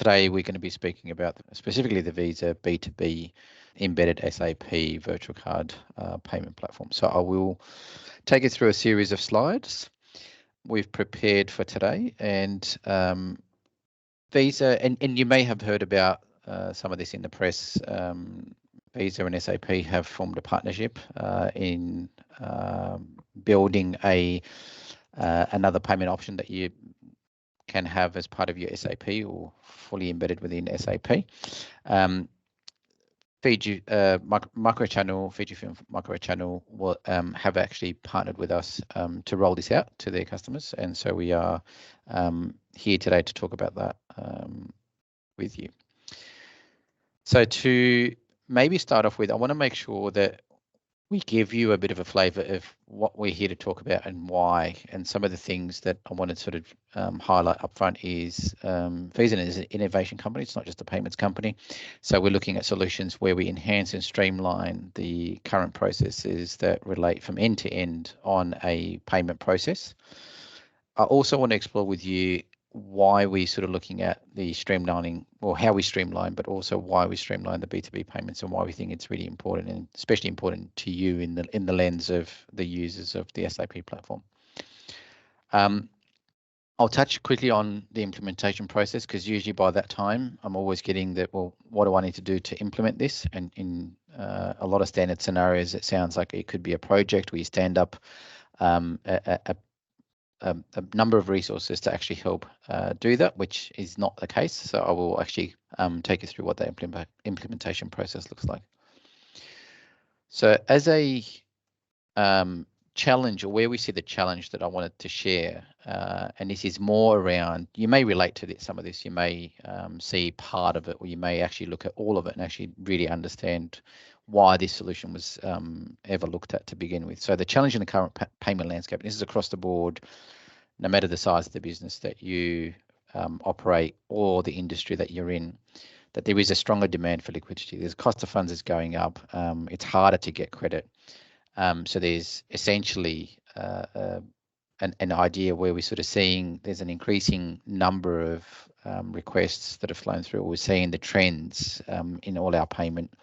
today we're going to be speaking about specifically the Visa B2B embedded SAP virtual card payment platform. So I will take you through a series of slides we've prepared for today, and Visa, and you may have heard about some of this in the press. Visa and SAP have formed a partnership in building another payment option that you can have as part of your SAP or fully embedded within SAP. MicroChannel, FUJIFILM MicroChannel will have actually partnered with us to roll this out to their customers, and so we are here today to talk about that with you. So to maybe start off with, I want to make sure that we give you a bit of a flavour of what we're here to talk about and why. And some of the things that I want to sort of highlight up front is Visa is an innovation company. It's not just a payments company. So we're looking at solutions where we enhance and streamline the current processes that relate from end to end on a payment process. I also want to explore with you why we're sort of looking at the streamlining, or how we streamline, but also why we streamline the B2B payments and why we think it's really important, and especially important to you in the lens of the users of the SAP platform. I'll touch quickly on the implementation process, because usually by that time I'm always getting that, well, what do I need to do to implement this? And in a lot of standard scenarios, it sounds like it could be a project where you stand up a number of resources to actually help do that, which is not the case. So I will actually take you through what the implementation process looks like. So as a challenge, or where we see the challenge that I wanted to share, and this is more around, you may relate to some of this, you may see part of it, or you may actually look at all of it and actually really understand why this solution was ever looked at to begin with. So the challenge in the current payment landscape, and this is across the board, no matter the size of the business that you operate or the industry that you're in, that there is a stronger demand for liquidity. There's cost of funds is going up. It's harder to get credit. So there's essentially an idea where we're sort of seeing there's an increasing number of requests that have flown through. We're seeing the trends in all our payment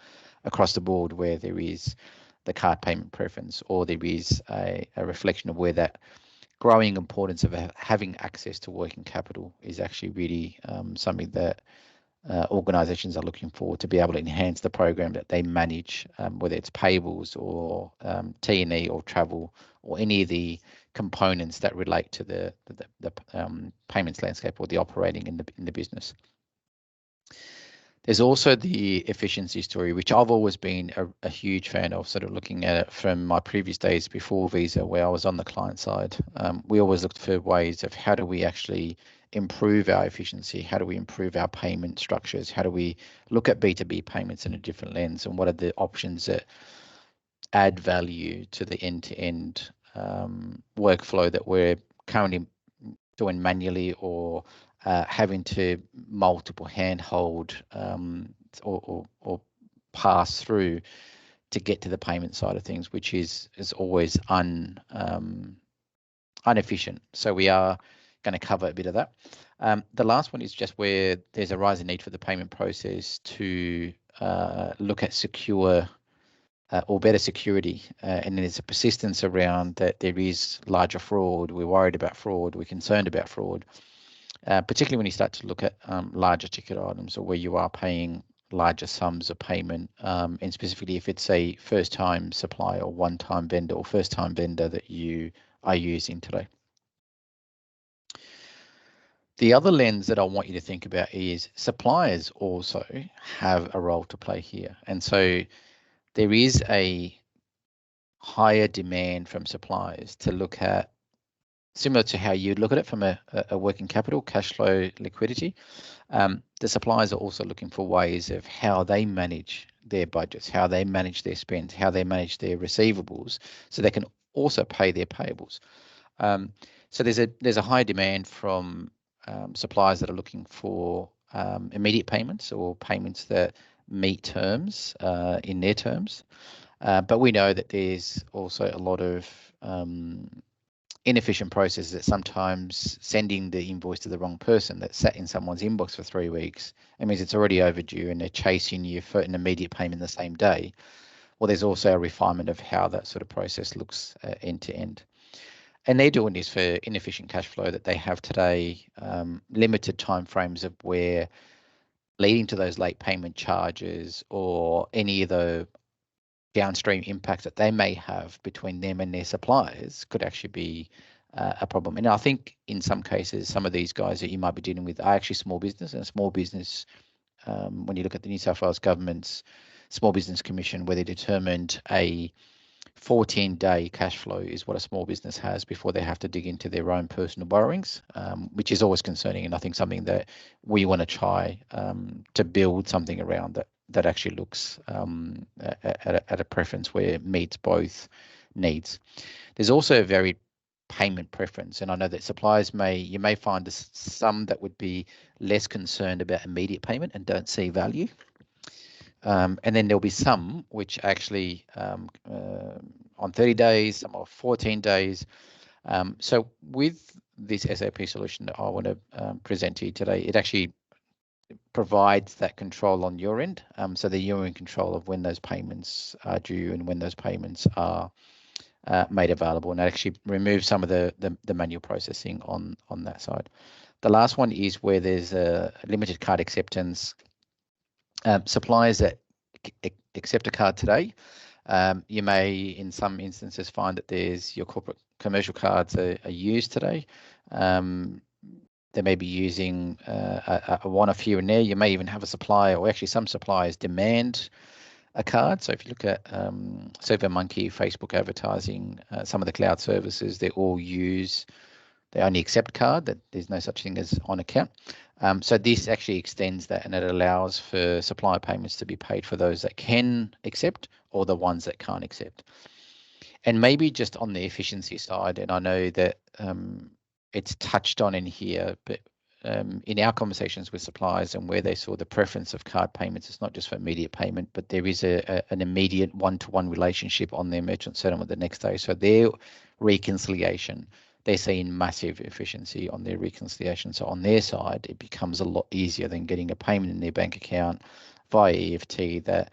across the board, where there is the card payment preference, or there is a reflection of where that growing importance of having access to working capital is actually really something that organizations are looking for, to be able to enhance the program that they manage, whether it's payables or T&E or travel, or any of the components that relate to the payments landscape or the operating in the business. There's also the efficiency story, which I've always been a huge fan of, sort of looking at it from my previous days before Visa, where I was on the client side. We always looked for ways of how do we actually improve our efficiency? How do we improve our payment structures? How do we look at B2B payments in a different lens? And what are the options that add value to the end-to-end workflow that we're currently doing manually, or having to multiple handhold or pass through to get to the payment side of things, which is always inefficient. So we are going to cover a bit of that. The last one is just where there's a rising need for the payment process to look at secure or better security, and there's a persistence around that there is larger fraud. We're worried about fraud. We're concerned about fraud. Particularly when you start to look at larger ticket items, or where you are paying larger sums of payment, and specifically if it's a first-time supplier or one-time vendor or first-time vendor that you are using today. The other lens that I want you to think about is suppliers also have a role to play here. And so there is a higher demand from suppliers to look at, similar to how you look at it from a working capital, cash flow, liquidity. The suppliers are also looking for ways of how they manage their budgets, how they manage their spend, how they manage their receivables, so they can also pay their payables. So there's a high demand from suppliers that are looking for immediate payments, or payments that meet terms in their terms. But we know that there's also a lot of inefficient process that sometimes sending the invoice to the wrong person that sat in someone's inbox for 3 weeks, it means it's already overdue and they're chasing you for an immediate payment the same day. Well, there's also a refinement of how that sort of process looks end to end. And they're doing this for inefficient cash flow that they have today, limited timeframes of where leading to those late payment charges or any of the downstream impacts that they may have between them and their suppliers could actually be a problem. And I think in some cases, some of these guys that you might be dealing with are actually small business, and small business, when you look at the New South Wales government's Small Business Commission, where they determined a 14-day cash flow is what a small business has before they have to dig into their own personal borrowings, which is always concerning, and I think something that we want to try to build something around that actually looks at a preference where it meets both needs. There's also a very payment preference, and I know that suppliers you may find some that would be less concerned about immediate payment and don't see value. And then there'll be some which actually on 30 days, some are 14 days. So with this SAP solution that I want to present to you today, it actually provides that control on your end, so that you're in control of when those payments are due and when those payments are made available, and that actually removes some of the manual processing on that side. The last one is where there's a limited card acceptance. Suppliers that accept a card today, you may in some instances find that there's your corporate commercial cards are used today. They may be using a one-off here and there. You may even have a supplier, or actually some suppliers demand a card. So if you look at SurveyMonkey, Facebook advertising, some of the cloud services, they only accept card, that there's no such thing as on account. So this actually extends that, and it allows for supplier payments to be paid for those that can accept or the ones that can't accept. And maybe just on the efficiency side, and I know that it's touched on in here, but in our conversations with suppliers and where they saw the preference of card payments, it's not just for immediate payment, but there is an immediate one-to-one relationship on their merchant settlement the next day. So their reconciliation, they're seeing massive efficiency on their reconciliation. So on their side, it becomes a lot easier than getting a payment in their bank account via EFT, that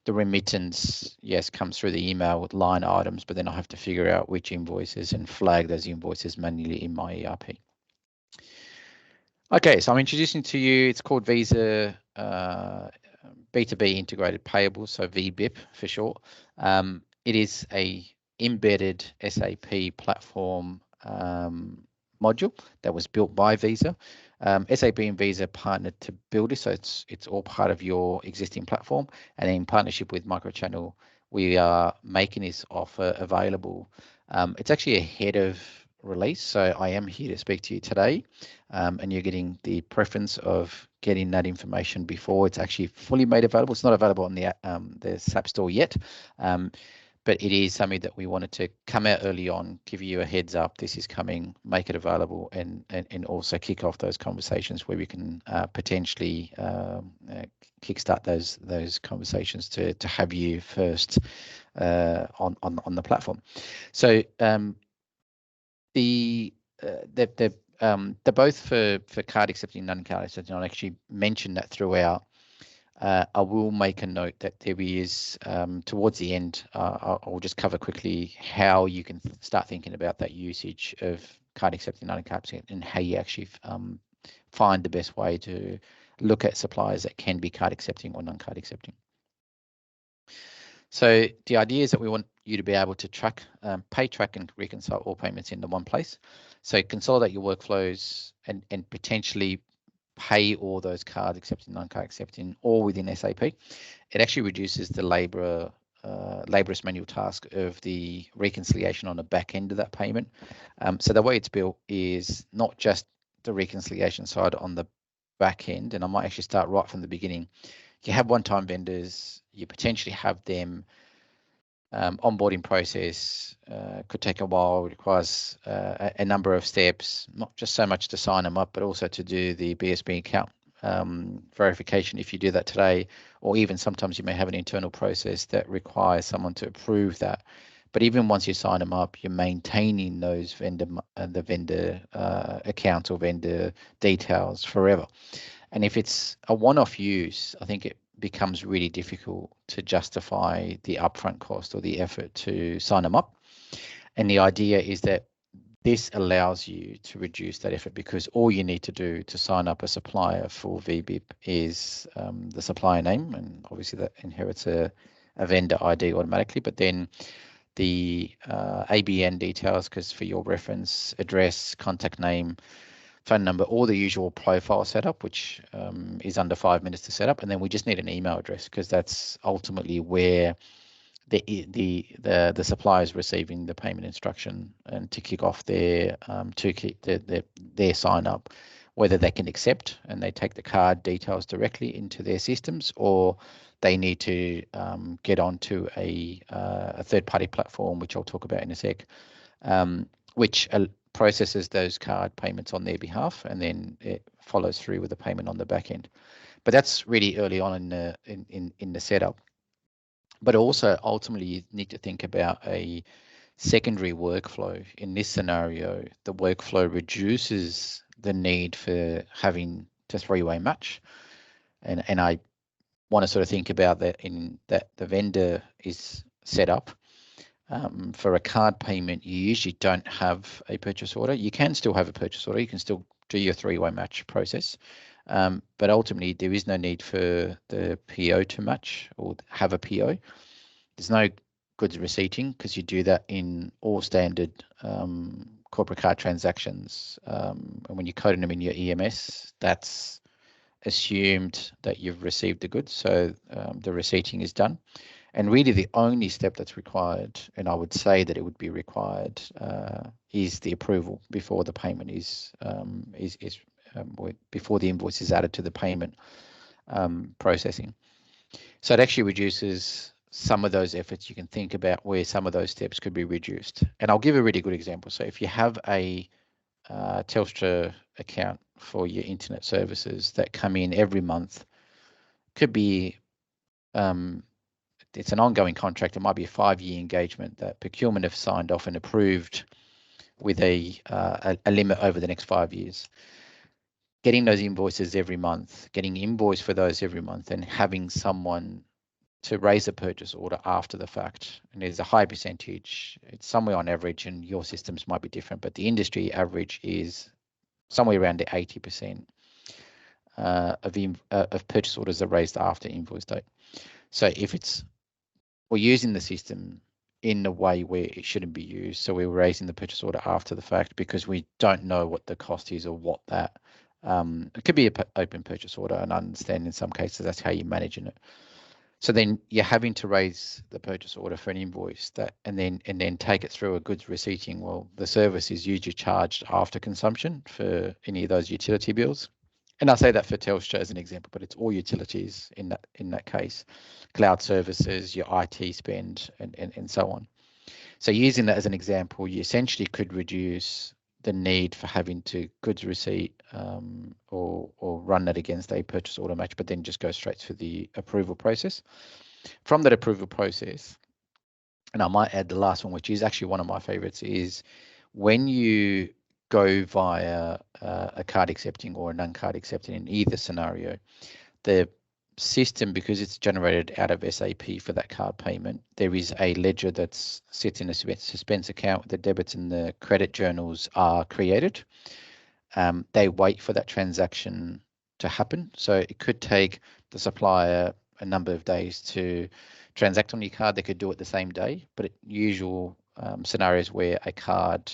the remittance, yes, comes through the email with line items, but then I have to figure out which invoices and flag those invoices manually in my ERP. Okay, so I'm introducing to you, it's called Visa B2B Integrated Payables, so VBIP for short. It is a embedded SAP platform module that was built by Visa. SAP and Visa partnered to build it, so it's all part of your existing platform. And in partnership with MicroChannel, we are making this offer available. It's actually ahead of release, so I am here to speak to you today, and you're getting the preference of getting that information before it's actually fully made available. It's not available on the SAP store yet, but it is something that we wanted to come out early on, give you a heads up, this is coming, make it available, and also kick off those conversations where we can potentially kickstart those conversations to have you first on the platform. So they're both for card accepting, non-card accepting. I'll actually mention that throughout. I will make a note that there is, towards the end, I'll just cover quickly how you can start thinking about that usage of card accepting, non-card accepting, and how you actually find the best way to look at suppliers that can be card accepting or non-card accepting. So the idea is that we want you to be able to track, pay, track, and reconcile all payments into one place. So consolidate your workflows and potentially pay all those card accepting, non-card accepting, all within SAP. It actually reduces the laborious manual task of the reconciliation on the back end of that payment. So the way it's built is not just the reconciliation side on the back end, and I might actually start right from the beginning. You have one-time vendors, you potentially have them onboarding process could take a while, requires a number of steps, not just so much to sign them up, but also to do the BSB account verification if you do that today, or even sometimes you may have an internal process that requires someone to approve that But even once you sign them up, you're maintaining those vendor accounts or vendor details forever. And if it's a one-off use, I think it becomes really difficult to justify the upfront cost or the effort to sign them up. And the idea is that this allows you to reduce that effort, because all you need to do to sign up a supplier for VBIP is the supplier name, and obviously that inherits a vendor ID automatically, but then the ABN details, because for your reference, address, contact name, phone number, all the usual profile setup, which is under 5 minutes to set up, and then we just need an email address, because that's ultimately where the supplier is receiving the payment instruction and to kick off their their sign up, whether they can accept and they take the card details directly into their systems, or they need to get onto a third-party platform, which I'll talk about in a sec, which processes those card payments on their behalf, and then it follows through with the payment on the back end. But that's really early on in the setup. But also, ultimately, you need to think about a secondary workflow. In this scenario, the workflow reduces the need for having to three-way match. And I want to sort of think about that in that the vendor is set up. For a card payment, you usually don't have a purchase order. You can still have a purchase order. You can still do your three-way match process. But ultimately, there is no need for the PO to match or have a PO. There's no goods receipting, because you do that in all standard corporate card transactions. And when you're coding them in your EMS, that's assumed that you've received the goods. So the receipting is done. And really the only step that's required, and I would say that it would be required, is the approval before the payment before the invoice is added to the payment processing. So it actually reduces some of those efforts. You can think about where some of those steps could be reduced. And I'll give a really good example. So if you have a Telstra account for your internet services that come in every month, could be it's an ongoing contract. It might be a 5-year engagement that procurement have signed off and approved with a limit over the next 5 years. Getting those invoices every month, getting invoiced for those every month, and having someone to raise a purchase order after the fact. And there's a high percentage, it's somewhere on average, and your systems might be different, but the industry average is somewhere around the 80% of purchase orders are raised after invoice date. So if we're using the system in a way where it shouldn't be used, so we're raising the purchase order after the fact because we don't know what the cost is or what that, it could be an open purchase order, and I understand in some cases that's how you're managing it. So then you're having to raise the purchase order for an invoice and then take it through a goods receipting. Well, the service is usually charged after consumption for any of those utility bills. And I say that for Telstra as an example, but it's all utilities in that case, cloud services, your IT spend, and so on. So using that as an example, you essentially could reduce the need for having to goods receipt or run that against a purchase order match, but then just go straight to the approval process. From that approval process, and I might add the last one, which is actually one of my favorites, is when you go via a card accepting or a non-card accepting in either scenario, the system, because it's generated out of SAP for that card payment, there is a ledger that sits in a suspense account. The debits and the credit journals are created. They wait for that transaction to happen. So it could take the supplier a number of days to transact on your card. They could do it the same day, but usual scenarios where a card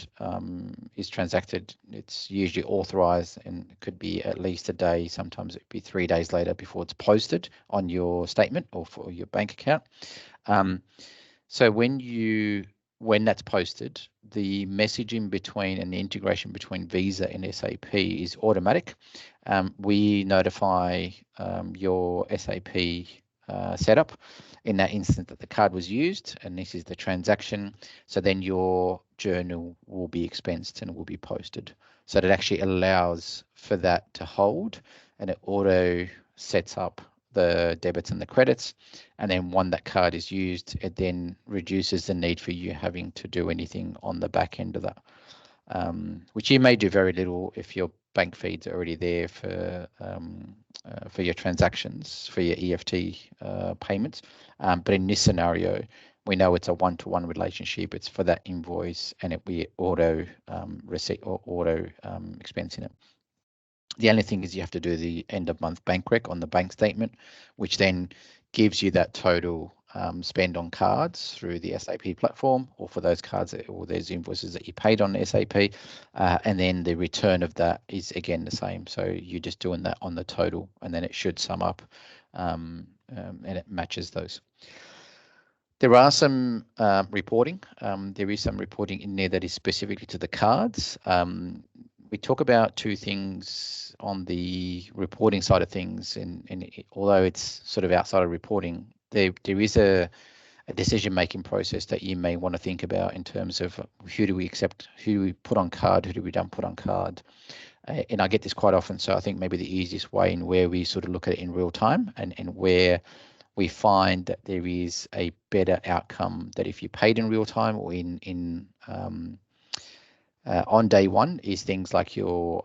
is transacted, it's usually authorized, and it could be at least a day. Sometimes it'd be 3 days later before it's posted on your statement or for your bank account. So when that's posted, the messaging between and the integration between Visa and SAP is automatic. We notify your SAP setup in that instance that the card was used, and this is the transaction. So then your journal will be expensed and will be posted. So that actually allows for that to hold, and it auto sets up the debits and the credits, and then when that card is used, it then reduces the need for you having to do anything on the back end of that, which you may do very little if your bank feeds are already there for your transactions, for your EFT payments. But in this scenario, we know it's a one-to-one relationship. It's for that invoice, and we auto receipt or auto expense in it. The only thing is you have to do the end of month bank rec on the bank statement, which then gives you that total spend on cards through the SAP platform, or for those cards or those invoices that you paid on SAP, and then the return of that is again the same. So you're just doing that on the total, and then it should sum up, and it matches those. There are some reporting. There is some reporting in there that is specifically to the cards. We talk about two things on the reporting side of things, and although it's sort of outside of reporting, there is a decision-making process that you may want to think about in terms of who do we accept, who do we put on card, who do we don't put on card. And I get this quite often, so I think maybe the easiest way in where we sort of look at it in real time and where we find that there is a better outcome that if you paid in real time or on day one is things like your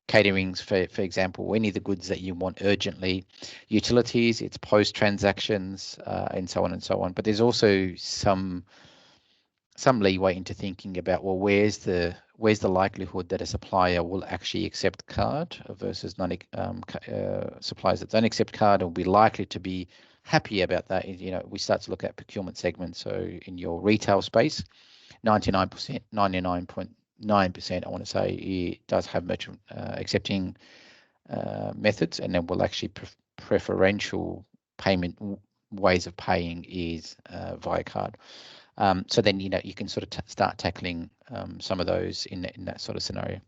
caterings, for example, any of the goods that you want urgently, utilities, it's post transactions, and so on and so on. But there's also some leeway into thinking about, well, where's the likelihood that a supplier will actually accept card versus suppliers that don't accept card and will be likely to be happy about that. You know, we start to look at procurement segments. So in your retail space, 99.9%, I want to say, it does have merchant accepting methods, and then will actually preferential payment ways of paying is via card. So then, you know, you can sort of start tackling some of those in that sort of scenario.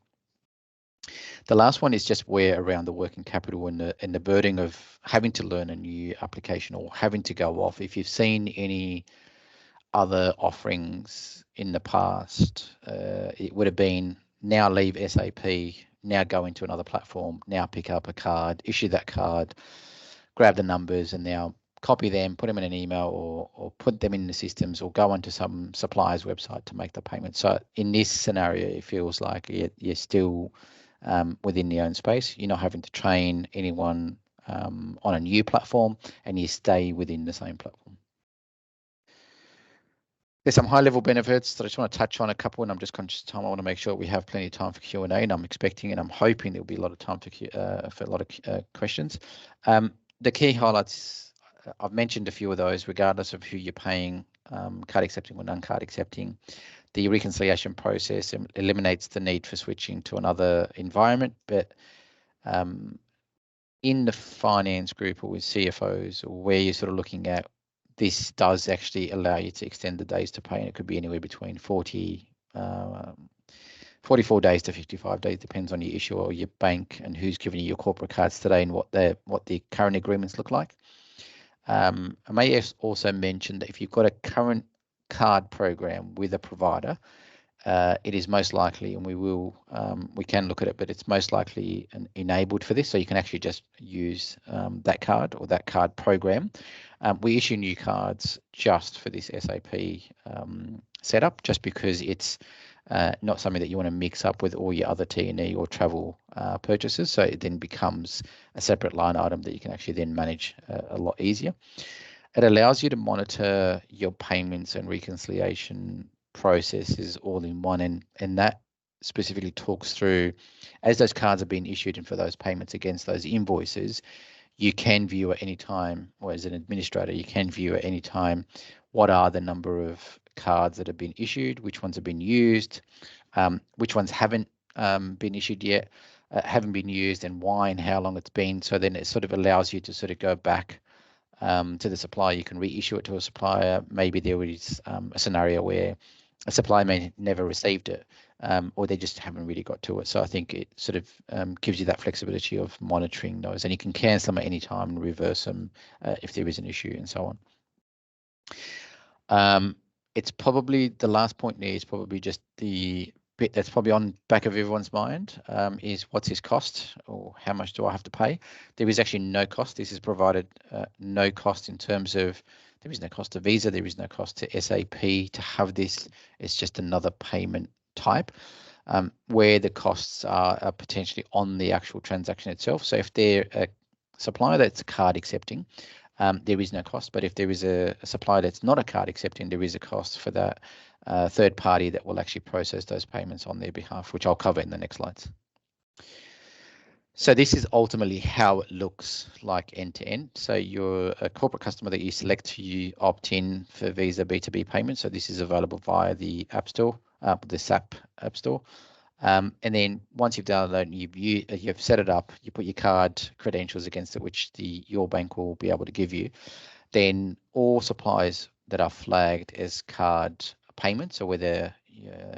The last one is just where around the working capital and the burden of having to learn a new application or having to go off. If you've seen any other offerings in the past, it would have been now leave SAP, now go into another platform, now pick up a card, issue that card, grab the numbers, and now copy them, put them in an email, or put them in the systems, or go onto some supplier's website to make the payment. So in this scenario, it feels like you're still within your own space. You're not having to train anyone on a new platform, and you stay within the same platform. There's some high-level benefits that I just want to touch on a couple, and I'm just conscious of time. I want to make sure we have plenty of time for Q&A, and I'm expecting and I'm hoping there'll be a lot of time for a lot of questions. The key highlights, I've mentioned a few of those, regardless of who you're paying, card accepting or non-card accepting. The reconciliation process eliminates the need for switching to another environment, but in the finance group or with CFOs, or where you're sort of looking at, this does actually allow you to extend the days to pay, and it could be anywhere between 44 days to 55 days, depends on your issue or your bank and who's giving you your corporate cards today and what the current agreements look like. I may also mention that if you've got a current card program with a provider, it is most likely, and we can look at it, but it's most likely enabled for this, so you can actually just use that card or that card program. We issue new cards just for this SAP setup, just because it's not something that you want to mix up with all your other T&E or travel purchases. So it then becomes a separate line item that you can actually then manage a lot easier. It allows you to monitor your payments and reconciliation processes all in one, and that specifically talks through, as those cards are being issued and for those payments against those invoices, you can view at any time, or as an administrator, you can view at any time what are the number of cards that have been issued, which ones have been used, which ones haven't been issued yet, haven't been used, and why and how long it's been. So then it sort of allows you to sort of go back to the supplier. You can reissue it to a supplier. Maybe there is a scenario where a supplier may never received it, or they just haven't really got to it. So I think it sort of gives you that flexibility of monitoring those, and you can cancel them at any time and reverse them if there is an issue, and so on. It's probably the last point there is probably just the bit that's probably on back of everyone's mind is what's his cost, or how much do I have to pay? There is actually no cost. This is provided no cost in terms of there is no cost to Visa, there is no cost to SAP to have this. It's just another payment type. Where the costs are potentially on the actual transaction itself. So if they're a supplier that's card accepting, there is no cost. But if there is a supplier that's not a card accepting, there is a cost for that third party that will actually process those payments on their behalf, which I'll cover in the next slides. So this is ultimately how it looks like end to end. So you're a corporate customer that you select, you opt in for Visa B2B payments. So this is available via the App Store, the SAP App Store. And then once you've downloaded, you've set it up, you put your card credentials against it, which your bank will be able to give you. Then all suppliers that are flagged as card payments, so whether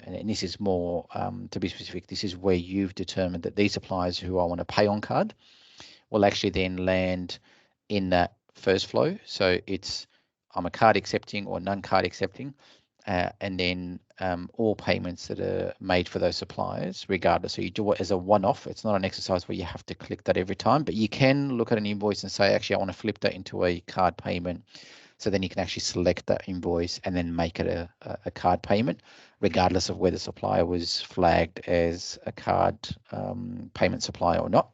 and this is more to be specific, this is where you've determined that these suppliers who I want to pay on card will actually then land in that first flow. So it's I'm a card accepting or non-card accepting, and then all payments that are made for those suppliers, regardless. So you do it as a one-off. It's not an exercise where you have to click that every time, but you can look at an invoice and say, actually, I want to flip that into a card payment. So then you can actually select that invoice and then make it a card payment, regardless of whether the supplier was flagged as a card payment supplier or not.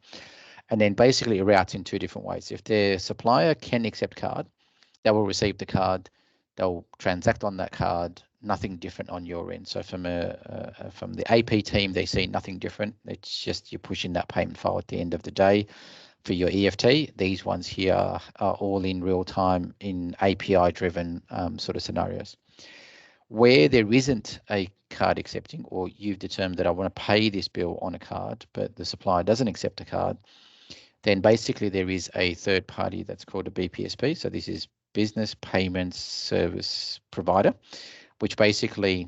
And then basically it routes in two different ways. If the supplier can accept card, they will receive the card, they'll transact on that card, nothing different on your end. So from the AP team, they see nothing different. It's just you're pushing that payment file at the end of the day. For your EFT, these ones here are all in real time in API driven sort of scenarios. Where there isn't a card accepting, or you've determined that I want to pay this bill on a card, but the supplier doesn't accept a card, then basically there is a third party that's called a BPSP. So this is Business Payments Service Provider, which basically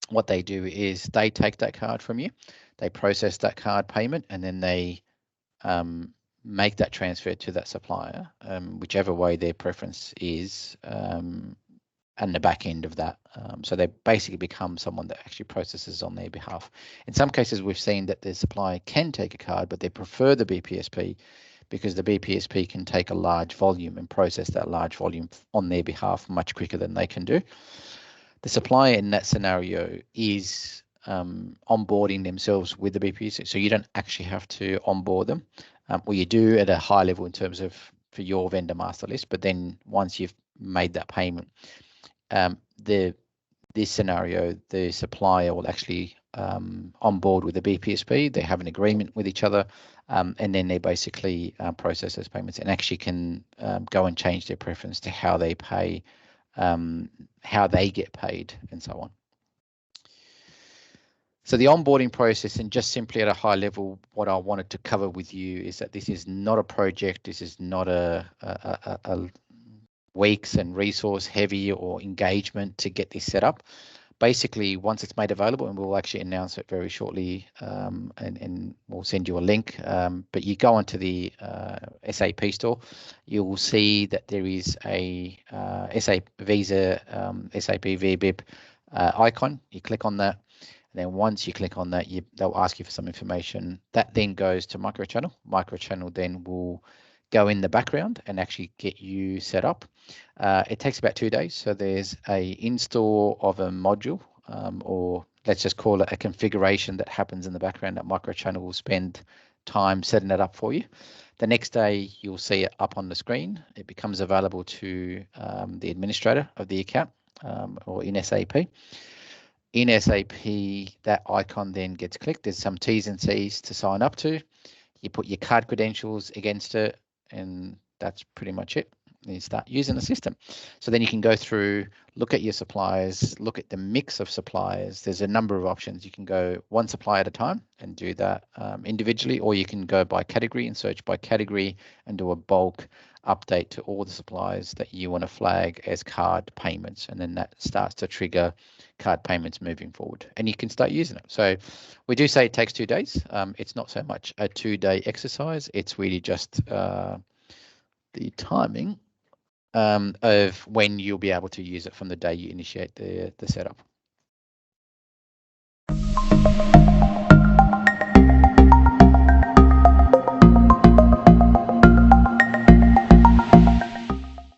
what they do is they take that card from you, they process that card payment, and then they make that transfer to that supplier, whichever way their preference is, and the back end of that. So they basically become someone that actually processes on their behalf. In some cases, we've seen that the supplier can take a card, but they prefer the BPSP because the BPSP can take a large volume and process that large volume on their behalf much quicker than they can do. The supplier in that scenario is onboarding themselves with the BPSP, so you don't actually have to onboard them. Well, you do at a high level in terms of for your vendor master list, but then once you've made that payment, this scenario, the supplier will actually onboard with the BPSP. They have an agreement with each other, and then they basically process those payments and actually can go and change their preference to how they pay, how they get paid, and so on. So the onboarding process, and just simply at a high level, what I wanted to cover with you is that this is not a project. This is not a weeks and resource heavy or engagement to get this set up. Basically, once it's made available, and we'll actually announce it very shortly, and we'll send you a link, but you go onto the SAP store, you will see that there is a SAP Visa, SAP VBIP icon. You click on that. And then once you click on that, they'll ask you for some information. That then goes to MicroChannel. MicroChannel then will go in the background and actually get you set up. It takes about 2 days. So there's a install of a module, or let's just call it a configuration that happens in the background that MicroChannel will spend time setting it up for you. The next day, you'll see it up on the screen. It becomes available to the administrator of the account, or in SAP. In SAP, that icon then gets clicked. There's some T's and C's to sign up to. You put your card credentials against it, and that's pretty much it. You start using the system. So then you can go through, look at your suppliers, look at the mix of suppliers. There's a number of options. You can go one supplier at a time and do that individually, or you can go by category and search by category and do a bulk update to all the suppliers that you want to flag as card payments. And then that starts to trigger card payments moving forward, and you can start using it. So we do say it takes 2 days. It's not so much a 2-day exercise. It's really just the timing of when you'll be able to use it from the day you initiate the setup.